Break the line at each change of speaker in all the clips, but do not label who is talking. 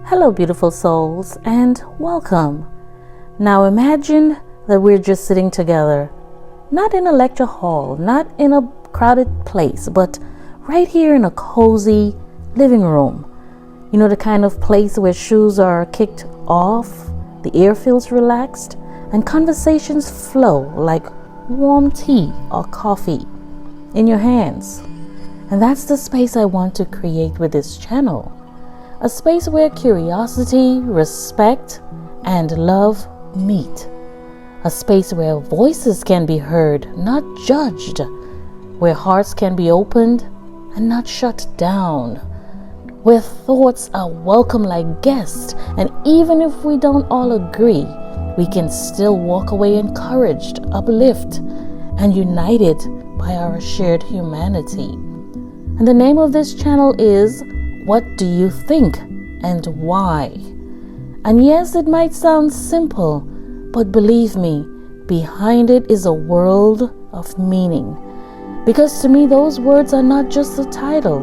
Hello, beautiful souls, and welcome. Now imagine that we're just sitting together, not in a lecture hall, not in a crowded place, but right here in a cozy living room. You know, the kind of place where shoes are kicked off, the air feels relaxed, and conversations flow like warm tea or coffee in your hands. And that's the space I want to create with this channel. A space where curiosity, respect, and love meet. A space where voices can be heard, not judged. Where hearts can be opened and not shut down. Where thoughts are welcome like guests, and even if we don't all agree, we can still walk away encouraged, uplift, and united by our shared humanity. And the name of this channel is What Do You Think and Why? And yes, it might sound simple, but believe me, behind it is a world of meaning. Because to me, those words are not just a title,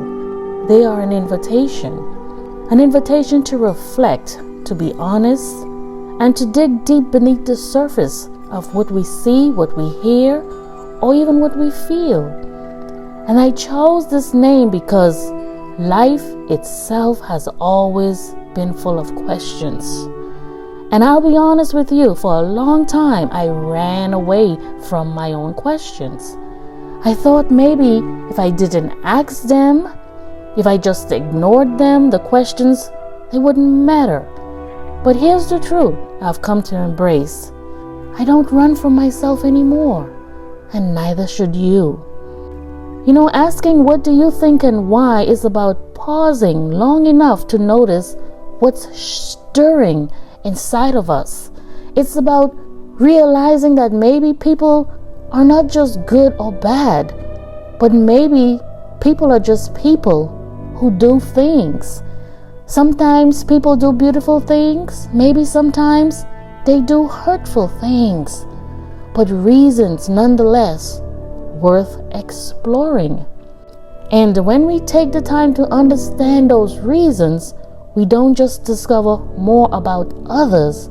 they are an invitation to reflect, to be honest, and to dig deep beneath the surface of what we see, what we hear, or even what we feel. And I chose this name because life itself has always been full of questions. And I'll be honest with you, for a long time I ran away from my own questions. I thought maybe if I didn't ask them, if I just ignored them, the questions, they wouldn't matter. But here's the truth I've come to embrace. I don't run from myself anymore, and neither should you. You know, asking what do you think and why is about pausing long enough to notice what's stirring inside of us. It's about realizing that maybe people are not just good or bad, but maybe people are just people who do things. Sometimes people do beautiful things, maybe sometimes they do hurtful things, but reasons nonetheless worth exploring. And when we take the time to understand those reasons, we don't just discover more about others.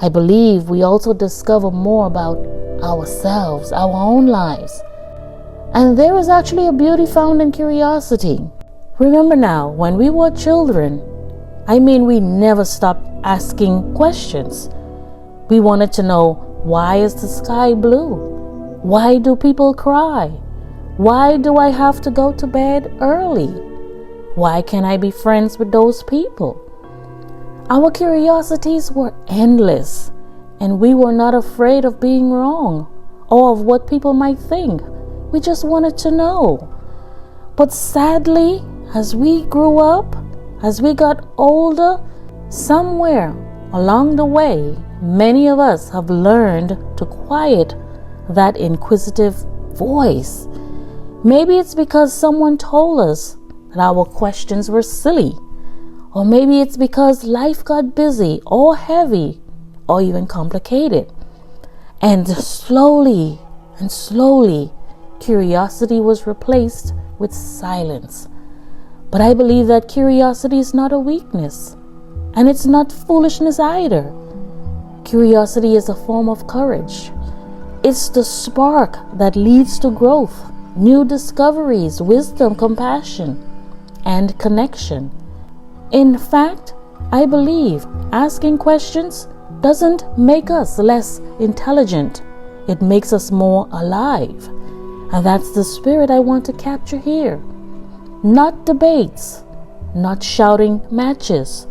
I believe we also discover more about ourselves, our own lives. And there is actually a beauty found in curiosity. Remember now, when we were children, we never stopped asking questions. We wanted to know, why is the sky blue? Why do people cry? Why do I have to go to bed early? Why can't I be friends with those people? Our curiosities were endless, and we were not afraid of being wrong or of what people might think. We just wanted to know. But sadly, as we grew up, as we got older, somewhere along the way, many of us have learned to quiet that inquisitive voice. Maybe it's because someone told us that our questions were silly, or maybe it's because life got busy or heavy or even complicated. And slowly, curiosity was replaced with silence. But I believe that curiosity is not a weakness, and it's not foolishness either. Curiosity is a form of courage. It's the spark that leads to growth, new discoveries, wisdom, compassion, and connection. In fact, I believe asking questions doesn't make us less intelligent. It makes us more alive. And that's the spirit I want to capture here. Not debates, not shouting matches,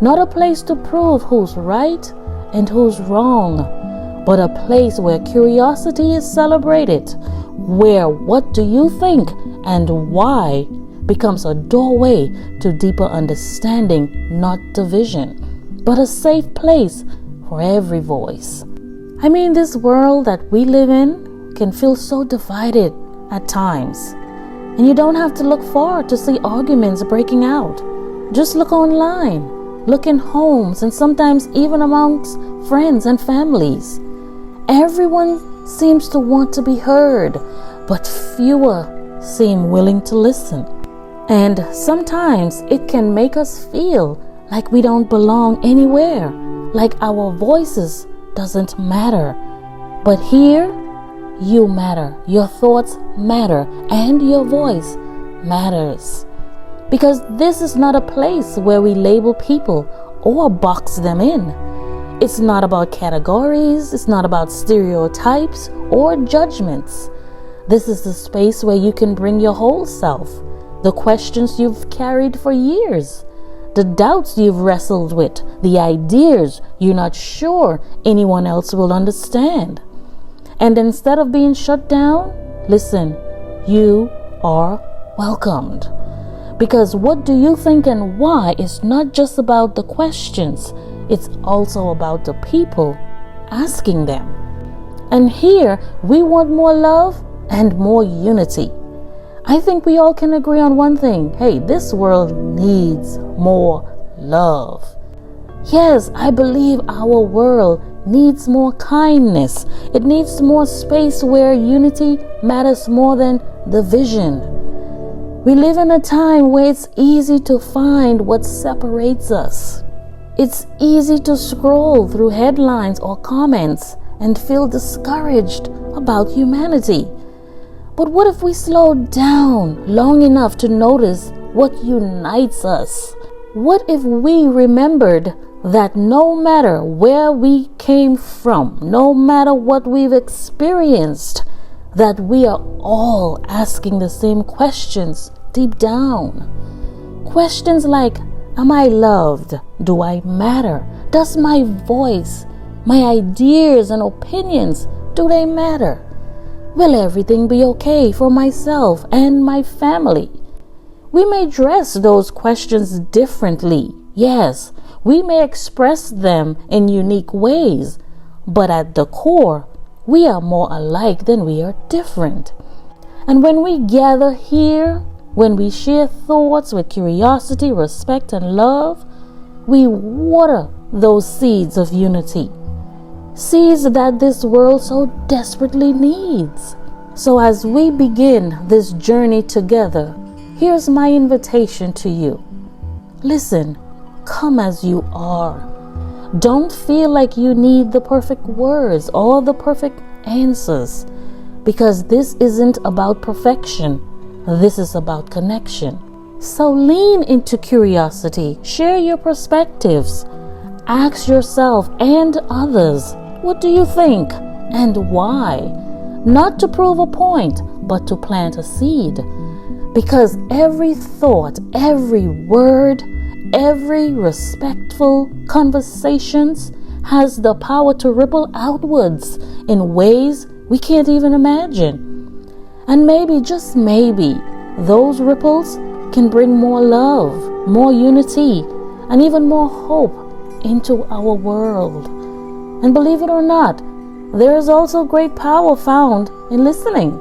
not a place to prove who's right and who's wrong, but a place where curiosity is celebrated, where what do you think and why becomes a doorway to deeper understanding, not division, but a safe place for every voice. This world that we live in can feel so divided at times, and you don't have to look far to see arguments breaking out. Just look online, look in homes, and sometimes even amongst friends and families. Everyone seems to want to be heard, but fewer seem willing to listen. And sometimes it can make us feel like we don't belong anywhere, like our voices doesn't matter. But here, you matter, your thoughts matter, and your voice matters. Because this is not a place where we label people or box them in. It's not about categories, it's not about stereotypes or judgments. This is the space where you can bring your whole self, the questions you've carried for years, the doubts you've wrestled with, the ideas you're not sure anyone else will understand. And instead of being shut down, listen, you are welcomed. Because what do you think and why is not just about the questions, it's also about the people asking them. And here, we want more love and more unity. I think we all can agree on one thing. Hey, this world needs more love. Yes, I believe our world needs more kindness. It needs more space where unity matters more than division. We live in a time where it's easy to find what separates us. It's easy to scroll through headlines or comments and feel discouraged about humanity. But what if we slowed down long enough to notice what unites us? What if we remembered that no matter where we came from, no matter what we've experienced, that we are all asking the same questions deep down? Questions like, am I loved? Do I matter? Does my voice, my ideas and opinions, do they matter? Will everything be okay for myself and my family? We may dress those questions differently. Yes, we may express them in unique ways, but at the core, we are more alike than we are different. And when we gather here, when we share thoughts with curiosity, respect, and love, we water those seeds of unity. Seeds that this world so desperately needs. So as we begin this journey together, here's my invitation to you. Listen, come as you are. Don't feel like you need the perfect words or the perfect answers, because this isn't about perfection. This is about connection. So lean into curiosity, share your perspectives, ask yourself and others, what do you think and why? Not to prove a point, but to plant a seed. Because every thought, every word, every respectful conversations has the power to ripple outwards in ways we can't even imagine. And maybe, just maybe, those ripples can bring more love, more unity, and even more hope into our world. And believe it or not, there is also great power found in listening.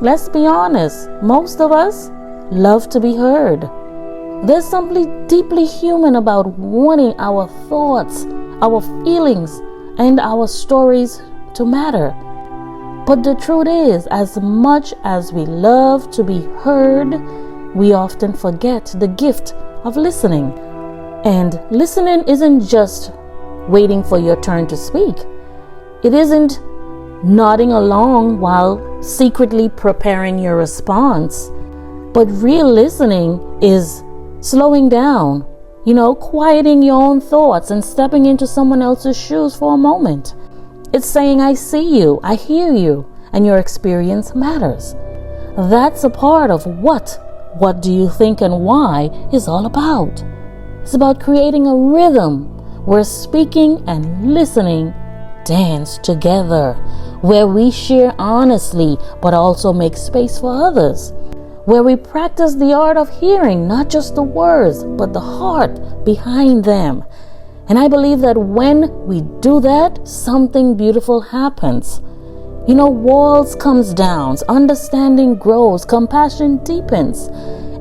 Let's be honest, most of us love to be heard. There's something deeply human about wanting our thoughts, our feelings, and our stories to matter. But the truth is, as much as we love to be heard, we often forget the gift of listening. And listening isn't just waiting for your turn to speak. It isn't nodding along while secretly preparing your response. But real listening is slowing down, quieting your own thoughts and stepping into someone else's shoes for a moment. It's saying, I see you, I hear you, and your experience matters. That's a part of what do you think and why is all about. It's about creating a rhythm where speaking and listening dance together, where we share honestly but also make space for others, where we practice the art of hearing not just the words but the heart behind them. And I believe that when we do that, something beautiful happens. Walls comes down, understanding grows, compassion deepens.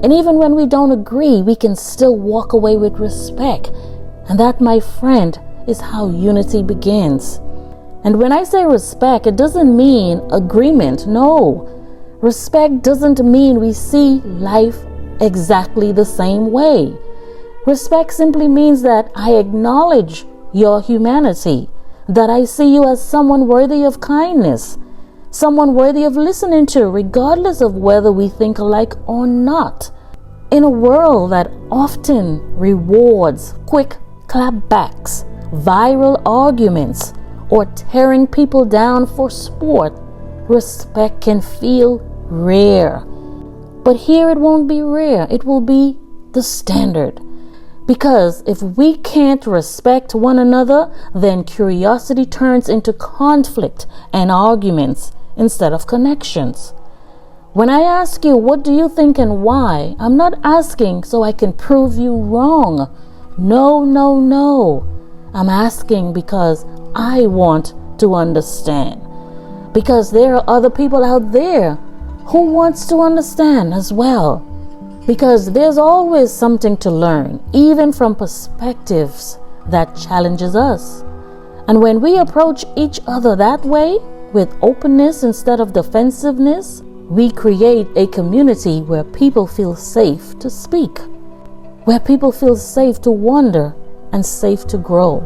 And even when we don't agree, we can still walk away with respect. And that, my friend, is how unity begins. And when I say respect, it doesn't mean agreement. No. Respect doesn't mean we see life exactly the same way. Respect simply means that I acknowledge your humanity, that I see you as someone worthy of kindness, someone worthy of listening to, regardless of whether we think alike or not. In a world that often rewards quick clapbacks, viral arguments, or tearing people down for sport, respect can feel rare. But here it won't be rare, it will be the standard. Because if we can't respect one another, then curiosity turns into conflict and arguments instead of connections. When I ask you, what do you think and why? I'm not asking so I can prove you wrong. No. I'm asking because I want to understand. Because there are other people out there who wants to understand as well. Because there's always something to learn, even from perspectives that challenges us. And when we approach each other that way, with openness instead of defensiveness, we create a community where people feel safe to speak, where people feel safe to wonder and safe to grow.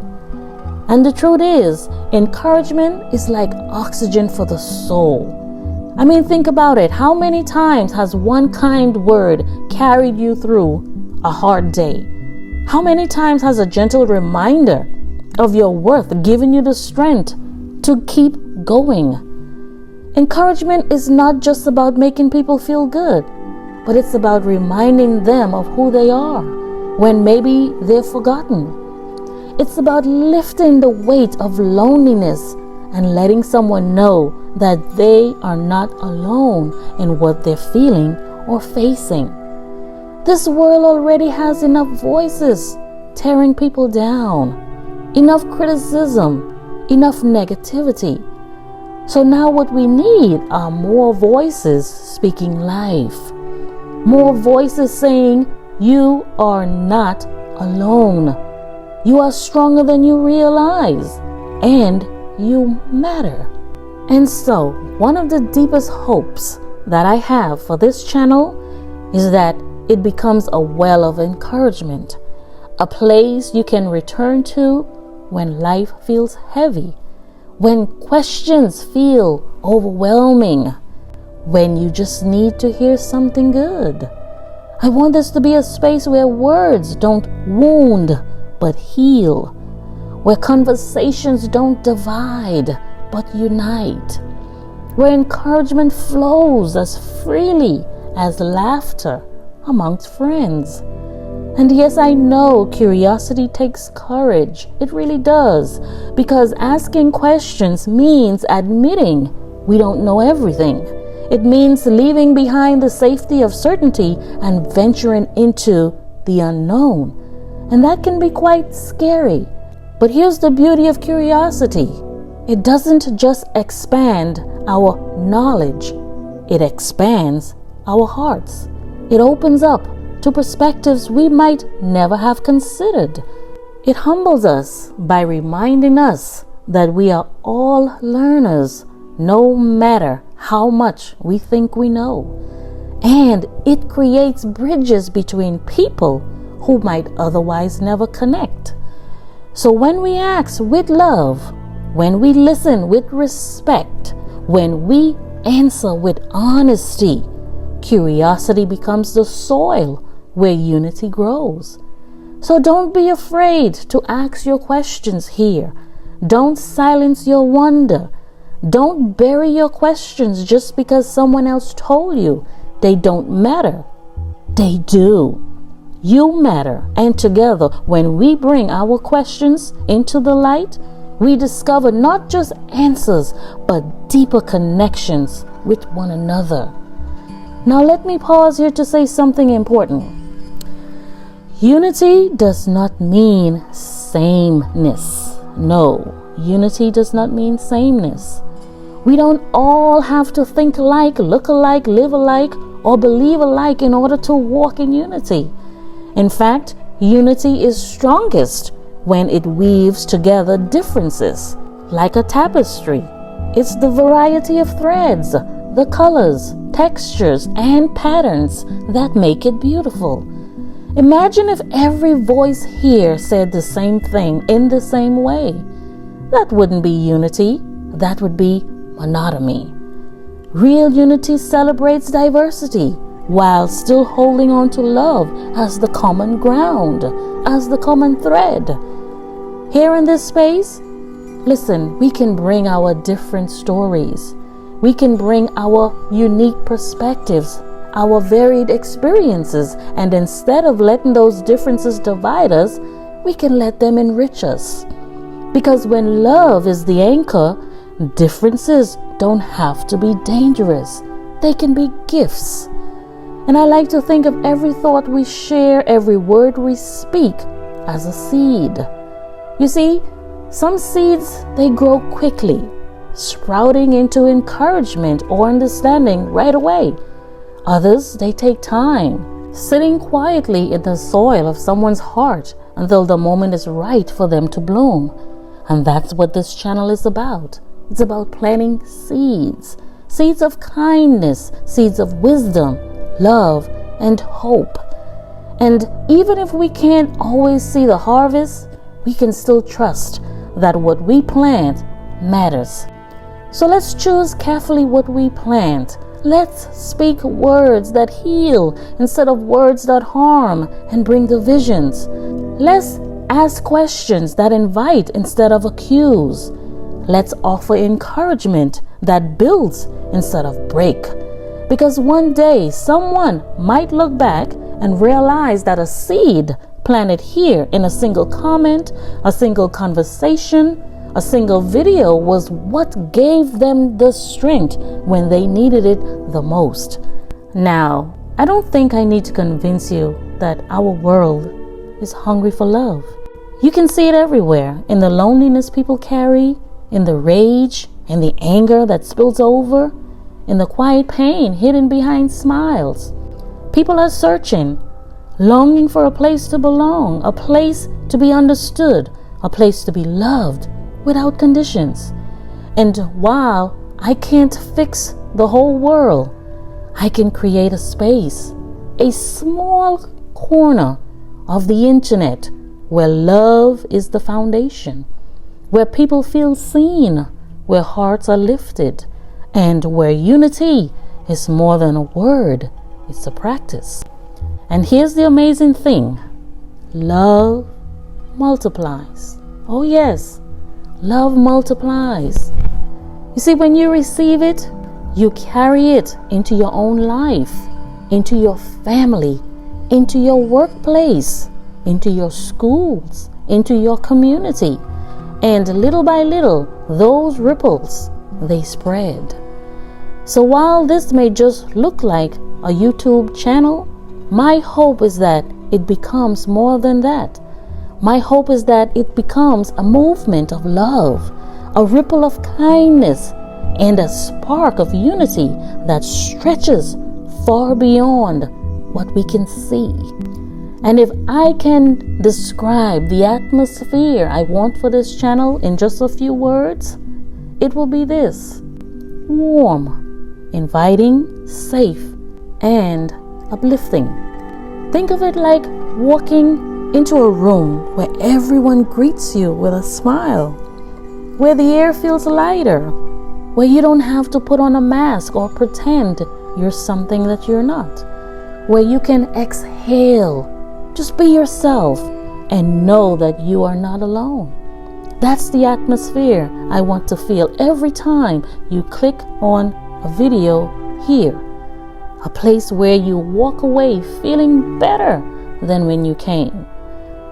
And the truth is, encouragement is like oxygen for the soul. I mean, think about it. How many times has one kind word carried you through a hard day? How many times has a gentle reminder of your worth given you the strength to keep going? Encouragement is not just about making people feel good, but it's about reminding them of who they are when maybe they're forgotten. It's about lifting the weight of loneliness and letting someone know that they are not alone in what they're feeling or facing. This world already has enough voices tearing people down, enough criticism, enough negativity. So now what we need are more voices speaking life, more voices saying you are not alone. You are stronger than you realize, and you matter. And so, one of the deepest hopes that I have for this channel is that it becomes a well of encouragement, a place you can return to when life feels heavy, when questions feel overwhelming, when you just need to hear something good. I want this to be a space where words don't wound but heal, where conversations don't divide but unite, where encouragement flows as freely as laughter amongst friends. And yes, I know curiosity takes courage. It really does, because asking questions means admitting we don't know everything. It means leaving behind the safety of certainty and venturing into the unknown. And that can be quite scary. But here's the beauty of curiosity. It doesn't just expand our knowledge. It expands our hearts. It opens up to perspectives we might never have considered. It humbles us by reminding us that we are all learners, no matter how much we think we know. And it creates bridges between people who might otherwise never connect. So when we ask with love, when we listen with respect, when we answer with honesty, curiosity becomes the soil where unity grows. So don't be afraid to ask your questions here. Don't silence your wonder. Don't bury your questions just because someone else told you they don't matter. They do. You matter. And together, when we bring our questions into the light, we discover not just answers, but deeper connections with one another. Now let me pause here to say something important. Unity does not mean sameness. No, unity does not mean sameness. We don't all have to think alike, look alike, live alike, or believe alike in order to walk in unity. In fact, unity is strongest when it weaves together differences, like a tapestry. It's the variety of threads, the colors, textures, and patterns that make it beautiful. Imagine if every voice here said the same thing in the same way. That wouldn't be unity. That would be monotony. Real unity celebrates diversity while still holding on to love as the common ground, as the common thread. Here in this space, listen, we can bring our different stories. We can bring our unique perspectives, our varied experiences, and instead of letting those differences divide us, we can let them enrich us. Because when love is the anchor, differences don't have to be dangerous. They can be gifts. And I like to think of every thought we share, every word we speak, as a seed. You see, some seeds, they grow quickly, sprouting into encouragement or understanding right away. Others, they take time, sitting quietly in the soil of someone's heart until the moment is right for them to bloom. And that's what this channel is about. It's about planting seeds, seeds of kindness, seeds of wisdom, love, and hope. And even if we can't always see the harvest, we can still trust that what we plant matters. So let's choose carefully what we plant. Let's speak words that heal instead of words that harm and bring divisions. Let's ask questions that invite instead of accuse. Let's offer encouragement that builds instead of break. Because one day someone might look back and realize that a seed planted here in a single comment, a single conversation, a single video was what gave them the strength when they needed it the most. Now, I don't think I need to convince you that our world is hungry for love. You can see it everywhere, in the loneliness people carry, in the rage and the anger that spills over, in the quiet pain hidden behind smiles. People are searching, longing for a place to belong, a place to be understood, a place to be loved without conditions. And while I can't fix the whole world, I can create a space, a small corner of the internet where love is the foundation, where people feel seen, where hearts are lifted, and where unity is more than a word, it's a practice. And here's the amazing thing. Love multiplies. Oh yes, love multiplies. You see, when you receive it, you carry it into your own life, into your family, into your workplace, into your schools, into your community. And little by little, those ripples, they spread. So while this may just look like a YouTube channel, my hope is that it becomes more than that. My hope is that it becomes a movement of love, a ripple of kindness, and a spark of unity that stretches far beyond what we can see. And if I can describe the atmosphere I want for this channel in just a few words, it will be this: warm, inviting, safe, and uplifting. Think of it like walking into a room where everyone greets you with a smile, where the air feels lighter, where you don't have to put on a mask or pretend you're something that you're not, where you can exhale, just be yourself, and know that you are not alone. That's the atmosphere I want to feel every time you click on a video here. A place where you walk away feeling better than when you came.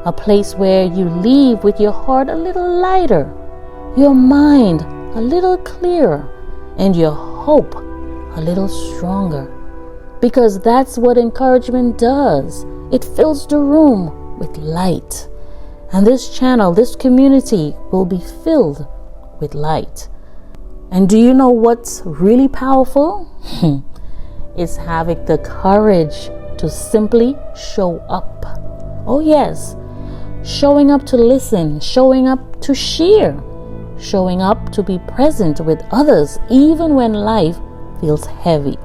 A place where you leave with your heart a little lighter, your mind a little clearer, and your hope a little stronger. Because that's what encouragement does. It fills the room with light. And this channel, this community will be filled with light. And do you know what's really powerful? It's having the courage to simply show up. Oh yes, showing up to listen, showing up to share, showing up to be present with others even when life feels heavy.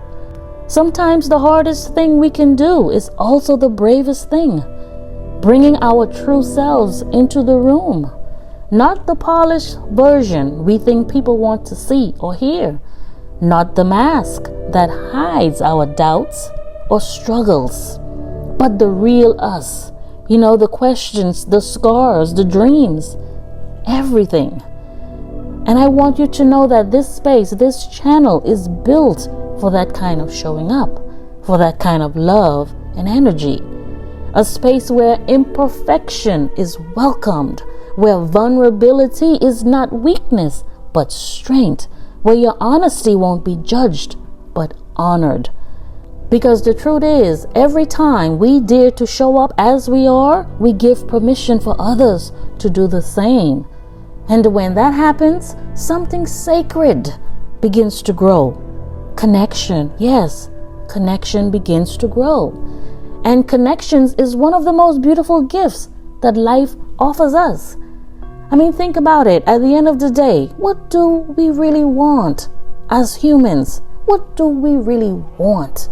Sometimes the hardest thing we can do is also the bravest thing. Bringing our true selves into the room. Not the polished version we think people want to see or hear. Not the mask that hides our doubts or struggles. But the real us. You know, the questions, the scars, the dreams. Everything. And I want you to know that this space, this channel is built for that kind of showing up. For that kind of love and energy. A space where imperfection is welcomed, where vulnerability is not weakness, but strength, where your honesty won't be judged, but honored. Because the truth is, every time we dare to show up as we are, we give permission for others to do the same. And when that happens, something sacred begins to grow. Connection, yes, connection begins to grow. And connections is one of the most beautiful gifts that life offers us. I mean, think about it. At the end of the day, what do we really want as humans? What do we really want?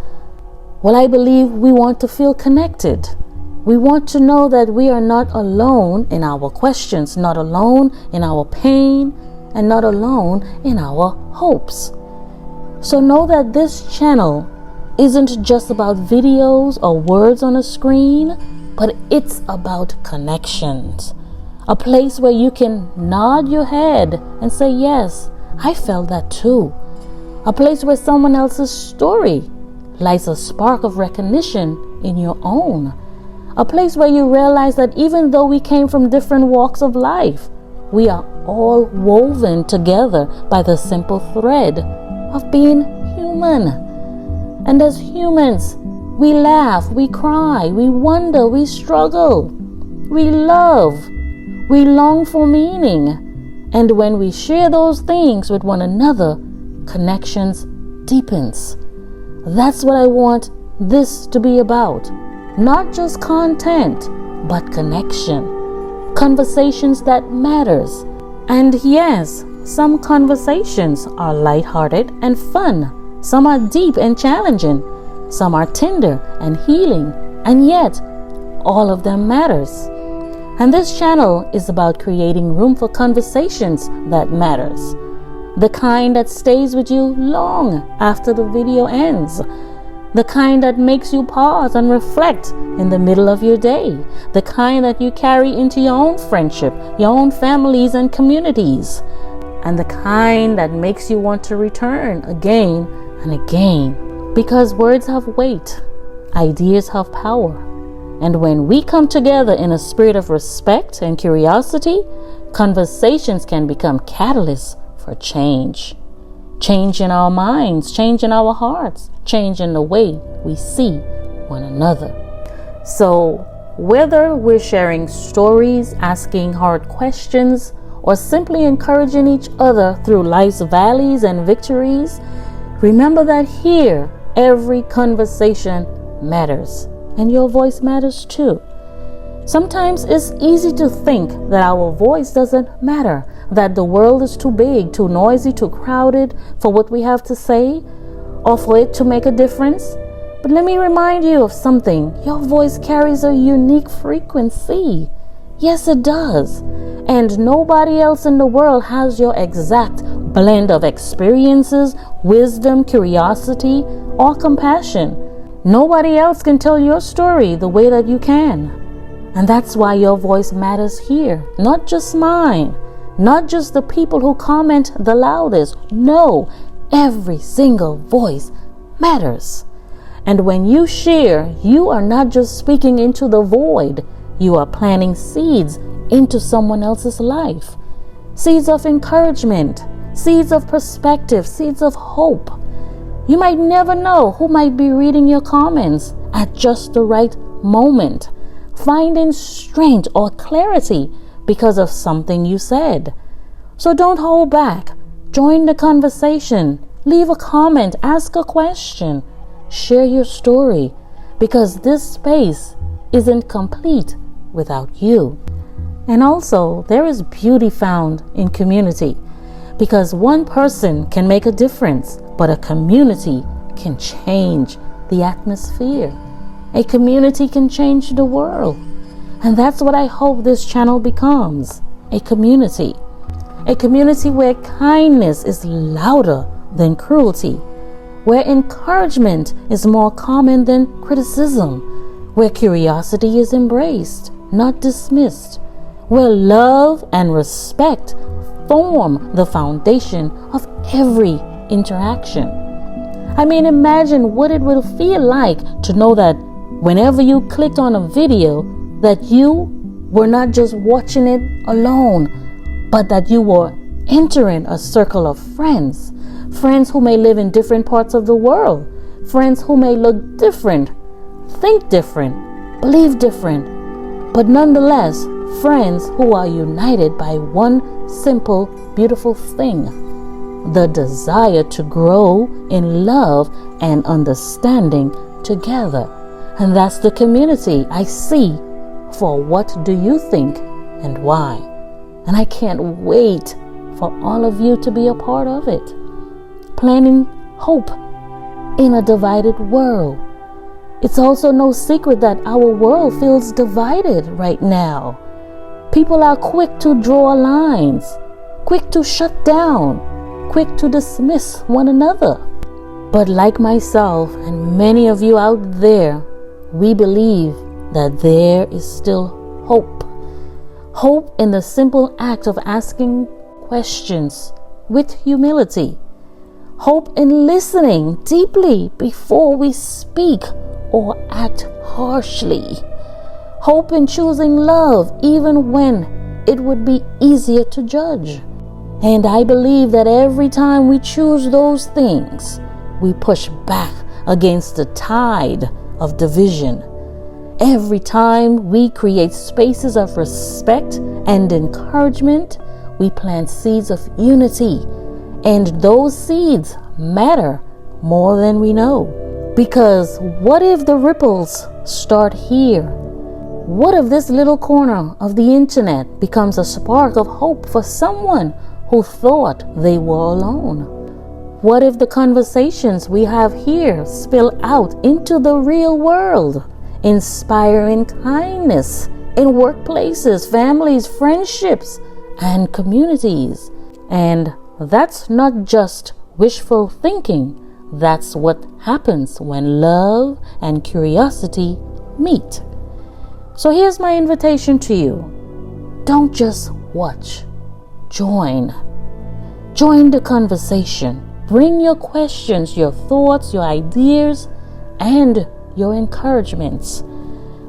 Well, I believe we want to feel connected. We want to know that we are not alone in our questions, not alone in our pain, and not alone in our hopes. So know that this channel isn't just about videos or words on a screen, but it's about connections. A place where you can nod your head and say, yes, I felt that too. A place where someone else's story lights a spark of recognition in your own. A place where you realize that even though we came from different walks of life, we are all woven together by the simple thread of being human. And as humans, we laugh, we cry, we wonder, we struggle, we love, we long for meaning. And when we share those things with one another, connections deepens. That's what I want this to be about. Not just content, but connection. Conversations that matters. And yes, some conversations are lighthearted and fun. Some are deep and challenging. Some are tender and healing. And yet, all of them matters. And this channel is about creating room for conversations that matters. The kind that stays with you long after the video ends. The kind that makes you pause and reflect in the middle of your day. The kind that you carry into your own friendship, your own families and communities. And the kind that makes you want to return again and again. Because words have weight, ideas have power. And when we come together in a spirit of respect and curiosity, conversations can become catalysts for change. Change in our minds, change in our hearts, change in the way we see one another. So, whether we're sharing stories, asking hard questions, or simply encouraging each other through life's valleys and victories, remember that here, every conversation matters, and your voice matters too. Sometimes it's easy to think that our voice doesn't matter, that the world is too big, too noisy, too crowded for what we have to say, or for it to make a difference. But let me remind you of something. Your voice carries a unique frequency. Yes, it does. And nobody else in the world has your exact blend of experiences, wisdom, curiosity, or compassion. Nobody else can tell your story the way that you can. And that's why your voice matters here. Not just mine. Not just the people who comment the loudest. No, every single voice matters. And when you share, you are not just speaking into the void. You are planting seeds into someone else's life. Seeds of encouragement, seeds of perspective, seeds of hope. You might never know who might be reading your comments at just the right moment, finding strength or clarity because of something you said. So don't hold back. Join the conversation. Leave a comment. Ask a question. Share your story, because this space isn't complete without you. And also, there is beauty found in community, because one person can make a difference, but a community can change the atmosphere. A community can change the world. And that's what I hope this channel becomes. A community. A community where kindness is louder than cruelty. Where encouragement is more common than criticism. Where curiosity is embraced, not dismissed. Where love and respect form the foundation of every interaction. I mean, imagine what it will feel like to know that whenever you clicked on a video, that you were not just watching it alone, but that you were entering a circle of friends. Friends who may live in different parts of the world. Friends who may look different, think different, believe different, but nonetheless, friends who are united by one simple, beautiful thing: the desire to grow in love and understanding together. And that's the community I see for What Do You Think and Why? And I can't wait for all of you to be a part of it. Planting hope in a divided world. It's also no secret that our world feels divided right now. People are quick to draw lines, quick to shut down, quick to dismiss one another. But like myself and many of you out there, we believe that there is still hope. Hope in the simple act of asking questions with humility. Hope in listening deeply before we speak or act harshly. Hope in choosing love even when it would be easier to judge. And I believe that every time we choose those things, we push back against the tide of division. Every time we create spaces of respect and encouragement, we plant seeds of unity. And those seeds matter more than we know. Because what if the ripples start here? What if this little corner of the internet becomes a spark of hope for someone who thought they were alone? What if the conversations we have here spill out into the real world, inspiring kindness in workplaces, families, friendships, and communities? And that's not just wishful thinking. That's what happens when love and curiosity meet. So here's my invitation to you. Don't just watch. Join. Join the conversation. Bring your questions, your thoughts, your ideas, and your encouragements.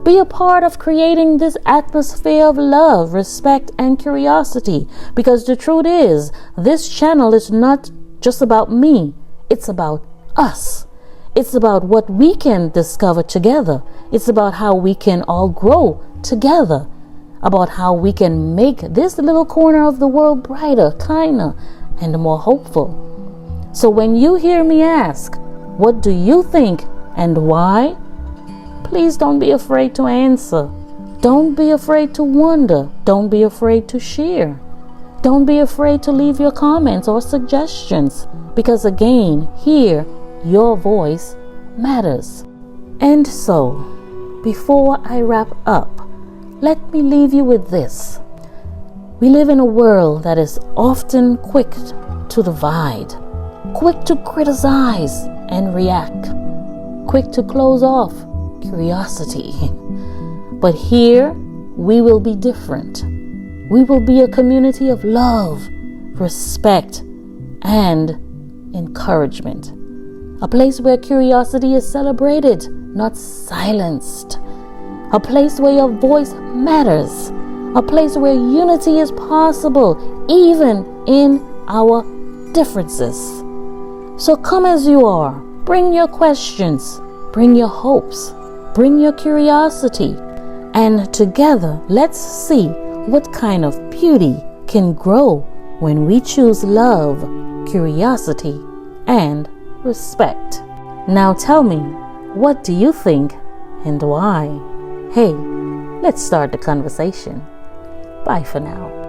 Be a part of creating this atmosphere of love, respect, and curiosity. Because the truth is, this channel is not just about me. It's about us. It's about what we can discover together. It's about how we can all grow together. About how we can make this little corner of the world brighter, kinder, and more hopeful. So when you hear me ask, what do you think and why? Please don't be afraid to answer. Don't be afraid to wonder. Don't be afraid to share. Don't be afraid to leave your comments or suggestions. Because again, here, your voice matters. And so, before I wrap up, let me leave you with this. We live in a world that is often quick to divide, quick to criticize and react, quick to close off curiosity. But here, we will be different. We will be a community of love, respect, and encouragement. A place where curiosity is celebrated, not silenced. A place where your voice matters. A place where unity is possible, even in our differences. So come as you are. Bring your questions. Bring your hopes. Bring your curiosity. And together, let's see what kind of beauty can grow when we choose love, curiosity, and respect. Now tell me, what do you think and why? Hey, let's start the conversation. Bye for now.